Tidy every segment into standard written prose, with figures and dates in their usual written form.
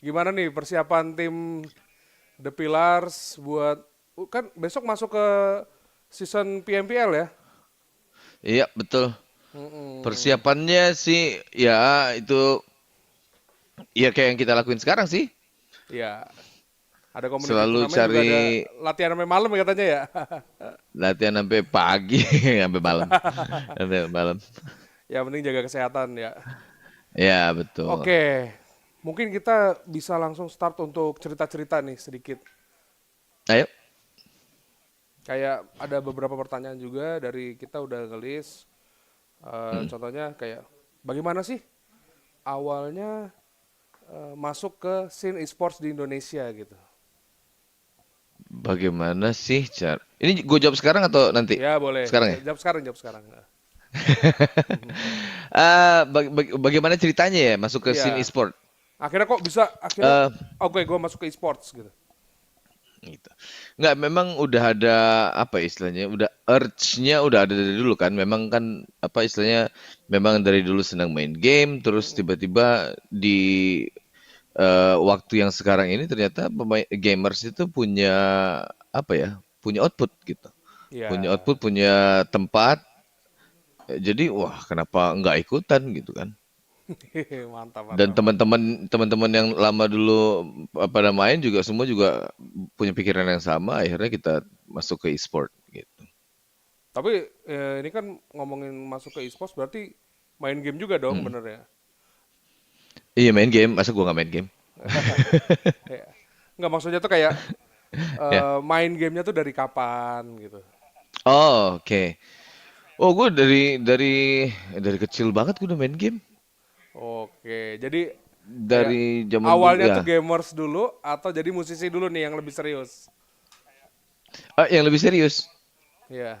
Gimana nih persiapan tim The Pillars buat kan besok masuk ke season PMPL ya? Iya, betul. Mm-mm. Persiapannya sih ya itu ya kayak yang kita lakuin sekarang sih. Ya, ada community Selalu turnamen juga cari ada latihan sampai malam ya katanya ya. latihan sampai pagi, sampai malam. Sampai malam. Yang penting jaga kesehatan ya. Ya, betul. Oke, mungkin kita bisa langsung start untuk cerita-cerita nih sedikit. Ayo. Kayak ada beberapa pertanyaan juga dari kita udah ngelis. Mm. Contohnya kayak bagaimana sih awalnya masuk ke scene e-sports di Indonesia gitu. Bagaimana sih cara? Ini gue jawab sekarang atau nanti? Ya boleh, Sekarang ya? jawab sekarang, jawab sekarang. Bagaimana ceritanya ya masuk ke scene Iya, e-sport? akhirnya kok bisa, akhirnya Eh, oke gue masuk ke e-sports gitu. gitu. Nggak, memang udah ada apa istilahnya, udah urge-nya udah ada dari dulu kan. Memang kan apa istilahnya, memang dari dulu senang main game, terus tiba-tiba di waktu yang sekarang ini ternyata pemain gamers itu punya apa ya, punya output gitu, punya Iya, output, punya tempat. Jadi wah kenapa nggak ikutan gitu kan? mantap, Dan mantap. teman-teman yang lama dulu pada main juga semua juga punya pikiran yang sama, akhirnya kita masuk ke e-sport gitu. Tapi ini kan ngomongin masuk ke e-sports berarti main game juga dong Mm. bener ya? Iya main game, masa gua nggak main game? Ya. Nggak maksudnya tuh kayak Ya. main gamenya tuh dari kapan gitu. Oh, oke. Oh, gue dari kecil banget gue udah main game. Oke, jadi kayak Dari zaman dulu awalnya tuh ya. gamers dulu atau jadi musisi dulu nih yang lebih serius? Ah, yang lebih serius. Iya.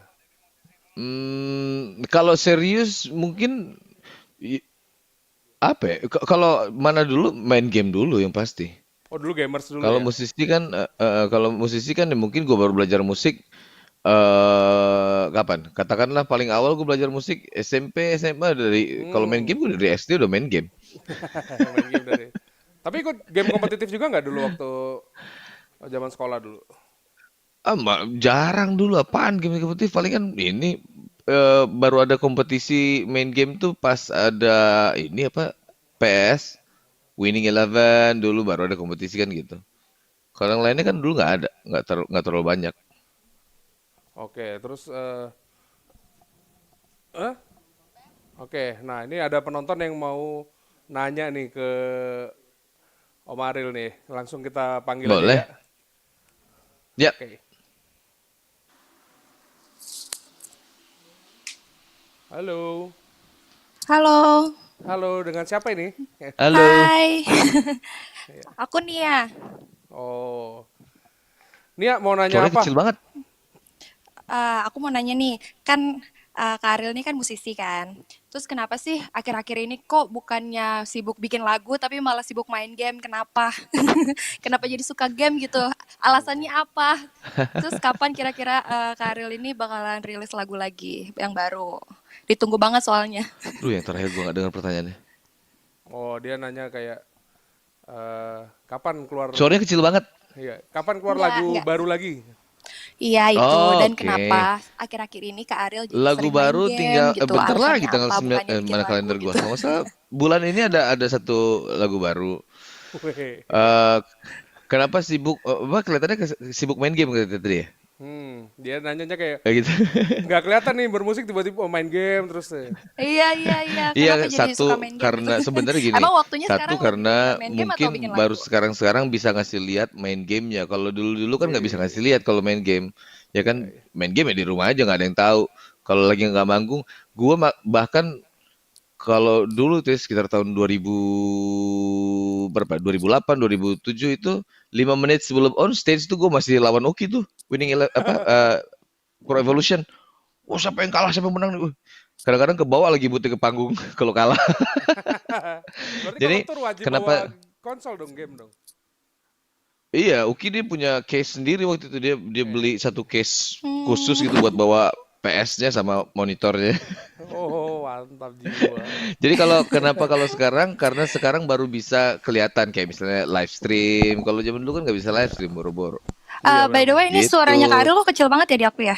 Kalau serius mungkin i- apa ya? Kalau mana dulu main game dulu yang pasti. Oh dulu gamers dulu Kalau ya? musisi kan, kalau musisi kan ya mungkin gue baru belajar musik kapan? Katakanlah paling awal gue belajar musik SMP, SMA dari kalau main Hmm, game gue dari SD udah main game. main game dari. Tapi ikut game kompetitif juga nggak dulu waktu zaman sekolah dulu? Jarang dulu apaan game kompetitif paling kan ini baru ada kompetisi main game tuh pas ada ini apa PS Winning Eleven dulu baru ada kompetisi kan gitu. Kalau yang lainnya kan dulu nggak ada, nggak terlalu banyak. Oke, terus eh? Oke, nah ini ada penonton yang mau nanya nih ke Om Aril nih. Langsung kita panggil aja ya. Boleh? Ya. Oke. Halo. Halo, Halo, dengan siapa ini? Halo. hai. Aku Nia. Oh, Nia mau nanya Suaranya apa? kecil banget. Aku mau nanya nih, kan Kak Ariel ini kan musisi kan. Terus kenapa sih akhir-akhir ini kok bukannya sibuk bikin lagu tapi malah sibuk main game? Kenapa? Kenapa jadi suka game gitu? Alasannya apa? Terus kapan kira-kira Kak Ariel ini bakalan rilis lagu lagi yang baru? Ditunggu banget soalnya. Duh, yang terakhir gua nggak dengar pertanyaannya. Oh, dia nanya kayak kapan keluar Suaranya kecil banget. iya, kapan keluar Enggak, lagu enggak. baru lagi? Iya itu, dan Oke. kenapa akhir-akhir ini Kak Ariel jadi Lagu sering main baru game tinggal gitu? bentar lagi Alasannya tanggal apa? 9 Bukannya bikin mana lagu kalender gua. gitu. Kalau nggak salah bulan ini ada satu lagu baru. Weh. Eh Kenapa sibuk? Apa kelihatannya sibuk main game kata tadi ya? Dia nanyanya kayak Kayak gitu. nggak kelihatan nih bermusik tiba-tiba main game terus. Iya, iya, iya. Iya, Kenapa jadi suka satu main game gitu? karena sebenarnya gini. Emang waktunya Satu sekarang lebih karena main game atau bikin mungkin baru lagu? sekarang-sekarang bisa ngasih lihat main gamenya. Kalau dulu-dulu kan nggak bisa ngasih Wih. lihat kalau main game. Ya Iya, kan iya. main game ya di rumah aja nggak ada yang tahu. Kalau lagi nggak manggung, gua bahkan kalau dulu tuh sekitar tahun 2000 berapa? 2008, 2007 itu 5 menit sebelum on stage tuh gue masih lawan Oki tuh. Pro Evolution. Oh siapa yang kalah, siapa yang menang nih? Kadang-kadang ke bawah lagi butuh ke panggung kalau kalah. Berarti kalau Jadi tour wajib bawa kenapa? konsol dong game dong. Iya, Uki dia punya case sendiri waktu itu dia dia Iya. beli satu case khusus Hmm, gitu buat bawa. PS-nya sama monitornya. Oh, mantap jiwa. Jadi kalau sekarang karena sekarang baru bisa kelihatan kayak misalnya live stream. Kalau zaman dulu kan nggak bisa live stream boro-boro. Iya By the memang. way, ini Gitu. suaranya Kak Aril kok kecil banget ya di aku ya?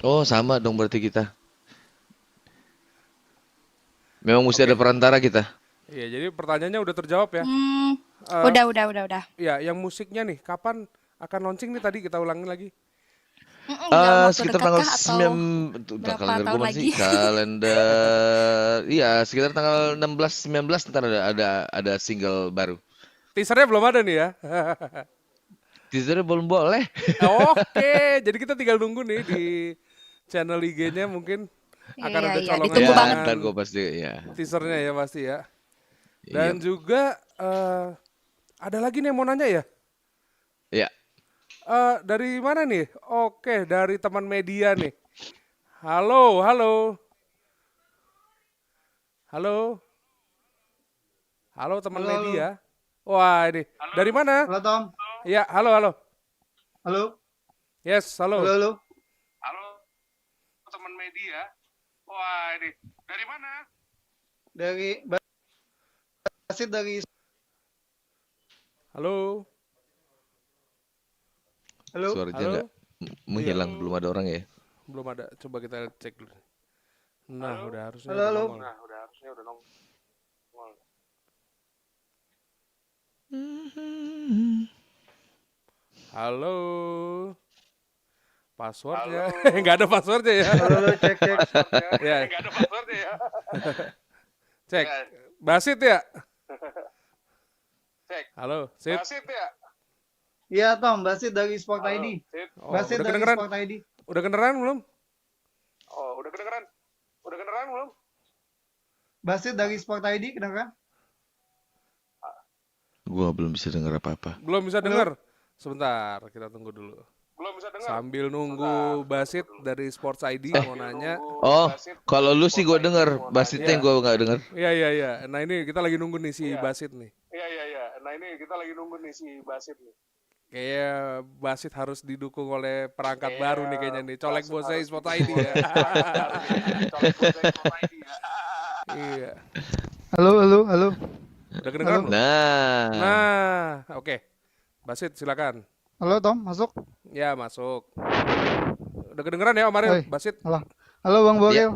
Oh, sama dong berarti kita. Memang mesti ada Oke. perantara kita. Iya, jadi pertanyaannya udah terjawab ya. Hmm, Eh, udah. ya, yang musiknya nih, kapan akan launching nih tadi kita ulangi lagi. Dalam waktu Sekitar dekat tanggal kah atau 9 tuh, berapa kalender gue tahun mana lagi? sih? Kalender iya sekitar tanggal 16 19 ntar ada single baru. Teasernya belum ada nih ya. Teasernya belum boleh. Oke, jadi kita tinggal nunggu nih di channel IG-nya mungkin akan Iya, ada iya, colongan ditunggu banget. Ntar dengan gue pasti ya. teasernya ya pasti ya. Iya. Dan juga ada lagi nih yang mau nanya ya. Ya. Dari mana nih? Oke, dari teman media nih. Halo, halo. Halo. Halo teman Halo, halo. media. Wah, ini. Dari mana? Halo, Tom. Ya, halo, halo. Halo. Yes, Halo, halo. halo. Halo, teman media. Wah, ini. Dari mana? Dari Basit dari Halo. Halo. Suaranya Halo. nggak menghilang, Iya. belum ada orang ya. Belum ada. Coba kita cek dulu. Nah, udah harusnya Halo, udah halo. nongol. Halo. Passwordnya. Nggak ada passwordnya ya. Halo, halo, cek, cek. Ya. Nggak ada passwordnya ya. Cek. Basit ya? Halo, Sit. Iya, Tom. Basit dari Sport ID. Oh, Basit udah dari kedengeran? Sport ID. Udah kedengeran belum? Basit dari Sport ID, kedengeran? Gua belum bisa dengar apa-apa. Belum bisa Halo. dengar. Sebentar, kita tunggu dulu. Sambil nunggu Basit dari Sports ID mau nanya. Oh, kalau lu sih gua denger, Basitnya yang gua nggak denger. Iya, iya, iya. Nah, ini kita lagi nunggu nih si Basit nih. Kayak Basit harus didukung oleh perangkat baru nih kayaknya nih. Colek bosnya Sports ID ya. Iya. Halo, halo, halo. Udah kedengeran belum? Nah, Nah, oke. Basit silakan. Halo, Tom. Masuk. Ya, masuk. Udah kedengeran ya Om Ariel? Oi. Basit. Halo. Halo, Bang Boril.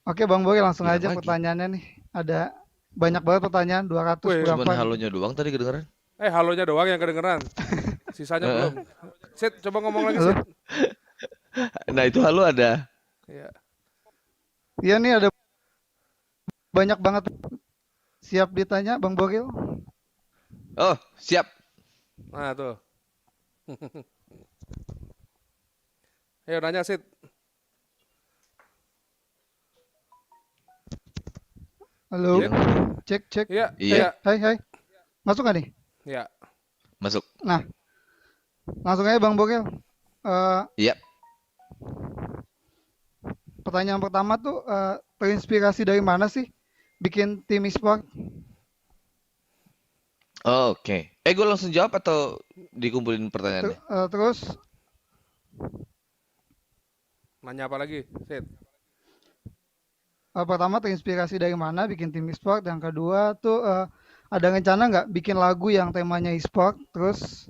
Oke, Bang Boril, langsung Bilang aja lagi. pertanyaannya nih. Ada banyak banget pertanyaan, 200 Wih, cuman berapa? halonya doang tadi kedengeran. Halonya doang yang kedengeran. Sisanya belum. Sit, coba ngomong lagi, Halo. Sit. Nah, itu halo ada. Iya. Iya nih, ada banyak banget. Siap ditanya, Bang Boril? Oh, siap. Nah, tuh. Ayo nanya, Sit. Halo. Yang Cek, cek. Iya, Iya. iya, Hai, hai. Masuk nggak nih? iya. masuk. Nah, langsung aja Bang Boril. Iya. Pertanyaan pertama tuh terinspirasi dari mana sih bikin tim e-sport? Oh, oke. Gue langsung jawab atau dikumpulin pertanyaannya? Terus Nanya apa lagi, Sit? pertama terinspirasi dari mana bikin tim e-sport? Yang kedua tuh ada rencana nggak bikin lagu yang temanya e-sport? Terus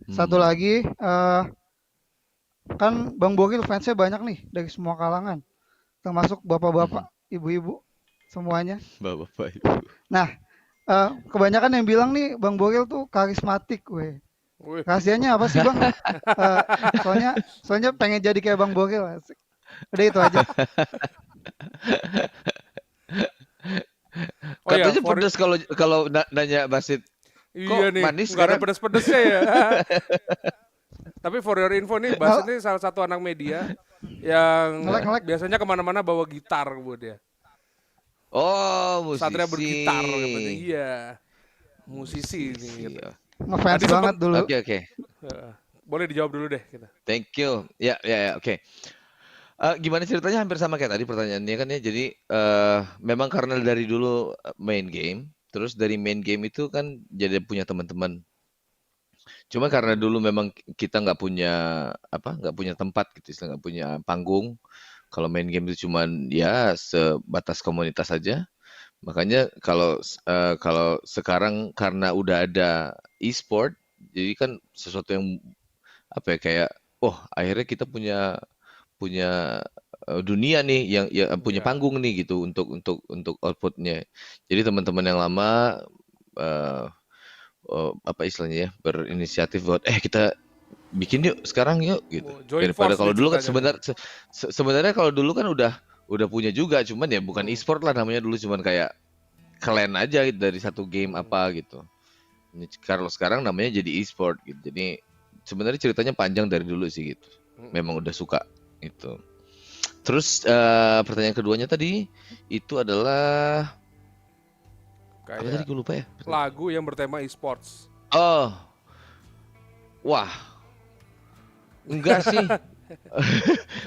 satu lagi kan Bang Boril fansnya banyak nih dari semua kalangan, termasuk bapak-bapak, ibu-ibu, semuanya. Bapak Ibu. Nah, kebanyakan yang bilang nih Bang Boril tuh karismatik, weh. Wih, Rahasianya apa sih Bang? Soalnya pengen jadi kayak Bang Boril. Asik. Udah itu aja. oh ya, Katanya pedes kalau nanya Basit. iya nih, manis nggak ada sekarang? pedes-pedesnya ya. Tapi for your info nih, Basit ini salah satu anak media yang Ngelek. biasanya kemana-mana bawa gitar buat dia. Oh, musisi. Satria bergitar katanya. Iya, musisi ini. Gitu. Iya. Ngefans Tadi banget dulu. Oke. Boleh dijawab dulu deh kita. Thank you. Ya, oke. Gimana ceritanya hampir sama kayak tadi pertanyaannya kan ya. Jadi memang karena dari dulu main game, terus dari main game itu kan jadi punya teman-teman. Cuma karena dulu memang kita nggak punya tempat gitu, istilah nggak punya panggung. Kalau main game itu cuman ya sebatas komunitas saja. Makanya kalau sekarang karena udah ada e-sport, jadi kan sesuatu yang apa ya kayak, oh akhirnya kita punya punya dunia nih yang punya Ya, panggung nih gitu untuk outputnya. Jadi teman-teman yang lama eh, apa istilahnya ya berinisiatif buat kita bikin yuk sekarang yuk gitu. join Daripada force kalau nih dulu kan ceritanya nih. sebenarnya kalau dulu kan udah punya juga, cuman ya bukan Hmm, e-sport lah namanya dulu, cuman kayak klan aja gitu dari satu game hmm, apa gitu. Ini kalau sekarang namanya jadi e-sport gitu. Jadi sebenarnya ceritanya panjang dari dulu sih gitu. hmm. Memang udah suka gitu. Terus pertanyaan keduanya tadi itu adalah apa tadi Kayak gue lupa ya. lagu yang bertema e-sports. Oh, wah, enggak sih.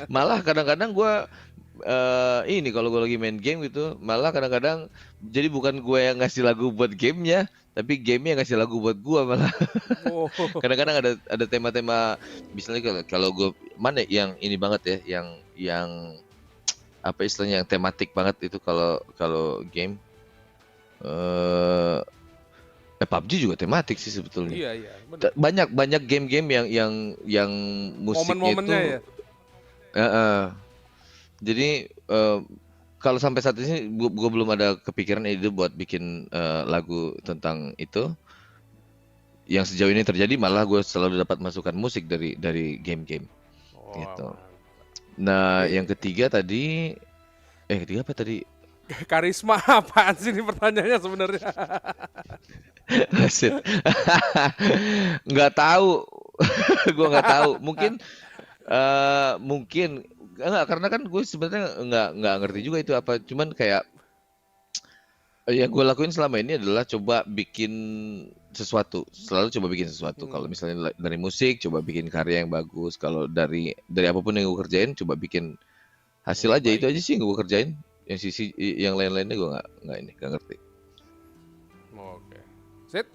Malah kadang-kadang gue ini kalau gue lagi main game gitu, malah kadang-kadang jadi bukan gue yang ngasih lagu buat gamenya, tapi gamenya yang ngasih lagu buat gue malah. Oh, Kadang-kadang ada tema-tema, misalnya kalau gue mana yang ini banget ya, yang apa istilahnya yang tematik banget itu kalau kalau game eh PUBG juga tematik sih sebetulnya. iya iya, bener. Banyak banyak game-game yang musiknya Momen-momennya ya. itu eh, jadi kalau sampai saat ini gue belum ada kepikiran ide buat bikin lagu tentang itu. Yang sejauh ini terjadi malah gue selalu dapat masukan musik dari game-game Oh, gitu. mantap. Nah, Ini yang ketiga tadi ketiga apa tadi? karisma apaan sih ini pertanyaannya sebenarnya? Shit. Nggak tahu. Gue nggak tahu. Mungkin enggak karena kan gue sebenarnya nggak ngerti juga itu apa. Cuman kayak yang gue lakuin selama ini adalah coba bikin sesuatu, selalu coba bikin sesuatu. Kalau Hmm, misalnya dari musik, coba bikin karya yang bagus. Kalau dari apapun yang gue kerjain, coba bikin hasil aja. Itu baik. aja sih yang gue kerjain. Yang yang lain-lainnya gue nggak ngerti. Oke. Sit,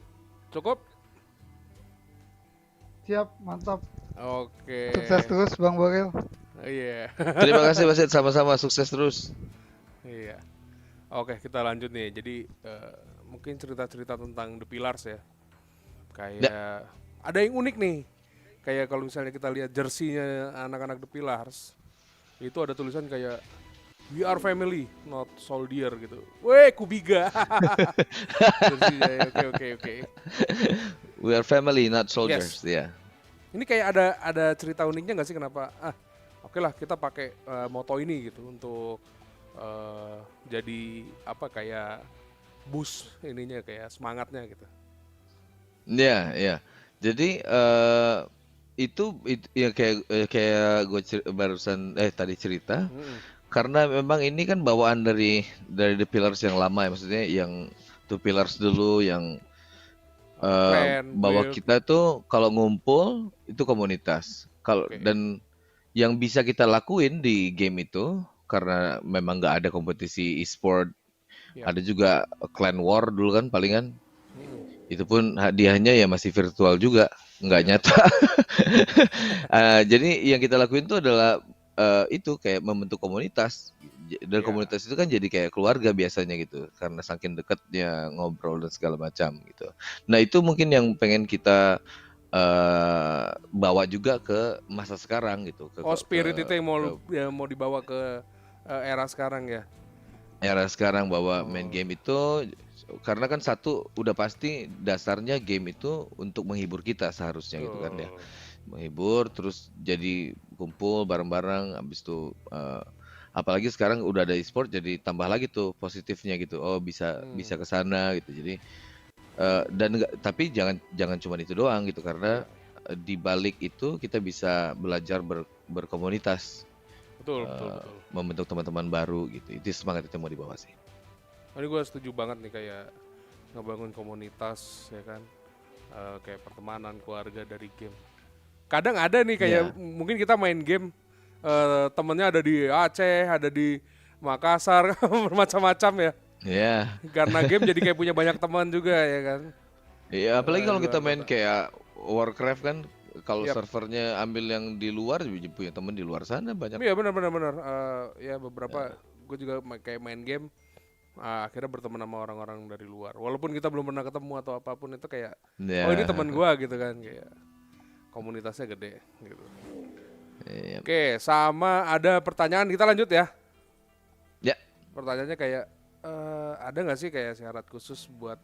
cukup? Siap, mantap. Oke. Sukses terus Bang Boril. Iya. Terima kasih Mas Ed, sama-sama sukses terus. Iya. Oke, kita lanjut nih. Jadi mungkin cerita-cerita tentang The Pillars ya. Ya, Kayak ada yang unik nih. Kayak kalau misalnya kita lihat jersey-nya anak-anak The Pillars, itu ada tulisan kayak We are family, not soldier gitu. Weh, Kubiga. Jersey-nya. Oke, oke, oke. we are family, not soldiers. Yes. Ya. Ini kayak ada cerita uniknya nggak sih kenapa? Oke lah kita pakai moto ini gitu untuk jadi apa kayak boost ininya kayak semangatnya gitu. Ya, ya. Jadi itu ya kayak gue barusan tadi cerita Mm-mm. karena memang ini kan bawaan dari The Pillars yang lama ya, maksudnya yang The Pillars dulu yang Clan, bahwa guild, kita tuh kalau ngumpul itu komunitas. Kalau oke. dan yang bisa kita lakuin di game itu karena memang nggak ada kompetisi e-sport, Ya. ada juga clan war dulu kan palingan. Mm-mm. Itu pun hadiahnya ya masih virtual juga, nggak Ya. nyata. Jadi yang kita lakuin itu adalah itu kayak membentuk komunitas. Dan Ya. komunitas itu kan jadi kayak keluarga biasanya gitu, karena saking dekatnya ngobrol dan segala macam gitu. Nah itu mungkin yang pengen kita bawa juga ke masa sekarang gitu, Oh, spirit itu yang ke mau dibawa ke era sekarang ya. era sekarang bahwa main Oh, game itu karena kan satu udah pasti dasarnya game itu untuk menghibur kita seharusnya gitu kan ya. betul. Menghibur terus jadi kumpul bareng-bareng habis itu apalagi sekarang udah ada e-sport jadi tambah lagi tuh positifnya gitu. Oh bisa bisa Hmm. ke sana gitu. Jadi dan tapi jangan jangan cuma itu doang gitu karena Ya, di balik itu kita bisa belajar berkomunitas, betul, betul, betul. membentuk teman-teman baru gitu. Itu semangat itu yang mau dibawa sih. Ini gue setuju banget nih kayak ngebangun komunitas ya kan. Kayak pertemanan, keluarga dari game. Kadang ada nih kayak Ya, mungkin kita main game temennya ada di Aceh, ada di Makassar, bermacam-macam ya. ya. Karena game jadi kayak punya banyak teman juga ya kan. Iya, apalagi Di kalau kita luar main kota. kayak Warcraft kan kalau Yap. servernya ambil yang di luar, punya temen di luar sana banyak. Iya benar benar benar. Ya beberapa gue juga kayak main game, akhirnya berteman sama orang-orang dari luar. Walaupun kita belum pernah ketemu atau apapun itu kayak, Ya. oh ini teman gua gitu kan, kayak komunitasnya gede gitu. Iya. Oke, sama ada pertanyaan, kita lanjut ya. Ya. Pertanyaannya kayak ada nggak sih kayak syarat khusus buat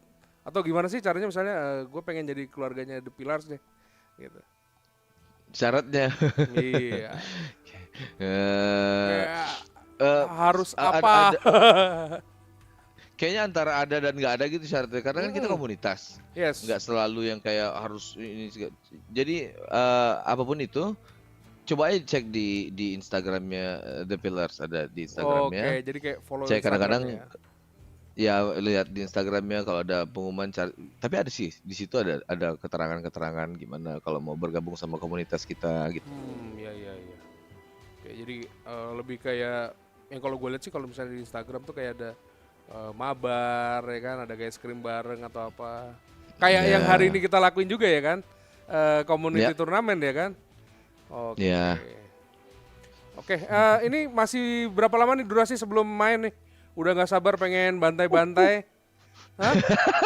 atau gimana sih caranya misalnya gue pengen jadi keluarganya The Pillars deh gitu. Syaratnya. Iya. Eh, Kayak eh, harus a- apa? ada- Kayaknya antara ada dan nggak ada gitu syaratnya. Karena kan kita komunitas, Yes. nggak selalu yang kayak harus ini. Jadi apapun itu, coba aja cek di Instagramnya The Pillars, ada di Oke, Instagramnya. jadi kayak follow Cek kadang-kadang Instagramnya. ya lihat di Instagramnya kalau ada pengumuman tapi ada sih di situ ada keterangan-keterangan gimana kalau mau bergabung sama komunitas kita gitu. Iya iya iya. Kayak jadi lebih kayak yang kalau gue lihat sih kalau misalnya di Instagram tuh kayak ada mabar ya kan, ada kayak scrim bareng atau apa. Kayak yang Ya. hari ini kita lakuin juga ya kan, community Ya. turnamen ya kan. Oke. Ya. Oke, ini masih berapa lama nih durasi sebelum main nih? Udah nggak sabar pengen bantai-bantai. Hah?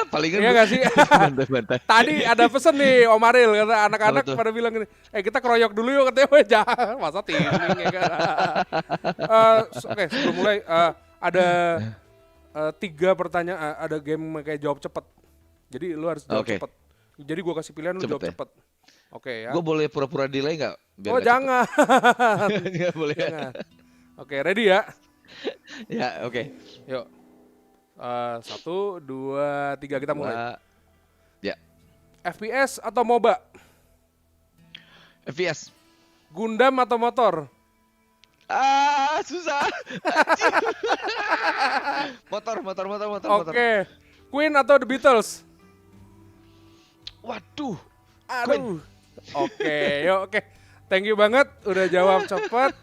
Palingan Iya nggak sih? bantai-bantai. Tadi ada pesen nih Om Aril, kata anak-anak Apa tuh? pada bilang gini, kita keroyok dulu yuk, katanya. Weh jangan, masa timing ya kan. Oke, sebelum mulai ada 3 pertanyaan, ada game kayak jawab cepet. Jadi lu harus jawab Oke. cepet. Jadi gua kasih pilihan lu Cepet jawab ya? cepet. Oke ya. Gue boleh pura-pura delay nggak? Biar Oh nggak jangan. cepet. Nggak boleh. Jangan. Oke, ready ya? Ya, oke. Yuk. 1, 2, 3 kita mulai. Dua. Ya, FPS atau MOBA? FPS. Gundam atau motor? Susah. Motor. Oke. Queen atau The Beatles? Waduh. Aduh. Oke, yuk oke. Thank you banget udah jawab cepat.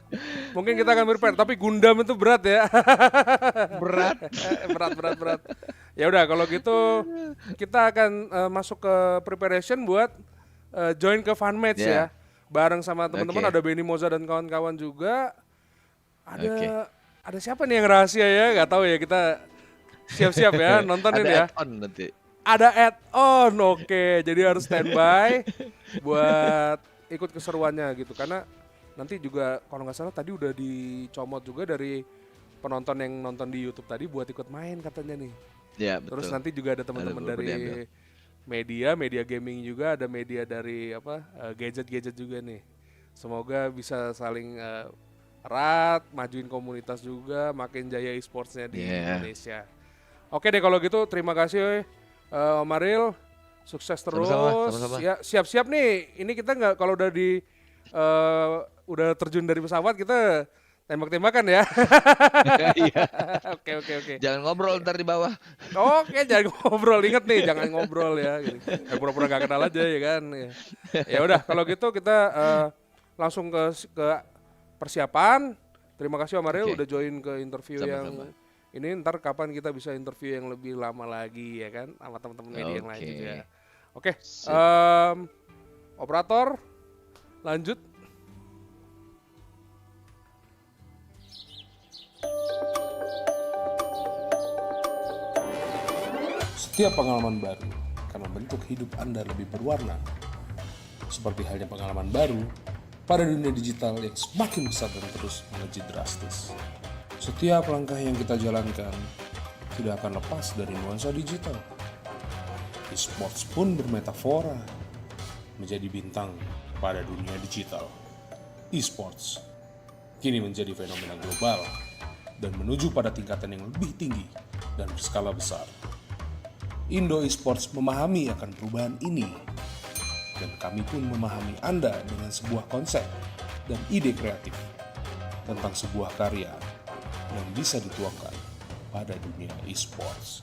Mungkin kita akan prepare, tapi Gundam itu berat ya. Berat. berat. Ya udah kalau gitu kita akan masuk ke preparation buat join ke fun match Yeah. ya. Bareng sama teman-teman Oke. ada Benny Moza dan kawan-kawan juga. Ada Oke. ada siapa nih yang rahasia ya? Gak tahu ya, kita siap-siap ya nontonin Ada ya. add-on nanti. Ada add-on, oke. Jadi harus standby buat ikut keseruannya gitu. Karena nanti juga kalau nggak salah tadi udah dicomot juga dari penonton yang nonton di YouTube tadi buat ikut main katanya nih. Ya, betul. Terus nanti juga ada teman-teman beberapa diambil. dari media gaming juga, ada media dari gadget-gadget juga nih. Semoga bisa saling erat, majuin komunitas juga, makin jaya e-sportsnya di Yeah. Indonesia. Oke deh kalau gitu, terima kasih Om Aril, sukses terus. Sama-sama. Ya siap-siap nih, ini kita nggak kalau udah terjun dari pesawat kita tembak-tembakan ya. Iya. Oke. Jangan ngobrol ntar di bawah. Oke, jangan ngobrol, inget nih, jangan ngobrol ya. Gitu. Pura-pura gak kenal aja ya kan. Ya udah, kalau gitu kita langsung ke persiapan. Terima kasih Om Aril Oke. udah join ke interview yang Sama-sama. ini. Ntar kapan kita bisa interview yang lebih lama lagi ya kan, sama teman-teman media yang lain Oke. juga. Oke, Sip. operator lanjut. Setiap pengalaman baru akan membentuk hidup Anda lebih berwarna. Seperti halnya pengalaman baru pada dunia digital yang semakin besar dan terus melejit drastis. Setiap langkah yang kita jalankan tidak akan lepas dari nuansa digital. E-sports pun bermetafora menjadi bintang pada dunia digital. E-sports kini menjadi fenomena global dan menuju pada tingkatan yang lebih tinggi dan berskala besar. Indo Esports memahami akan perubahan ini, dan kami pun memahami Anda dengan sebuah konsep dan ide kreatif tentang sebuah karya yang bisa dituangkan pada dunia esports.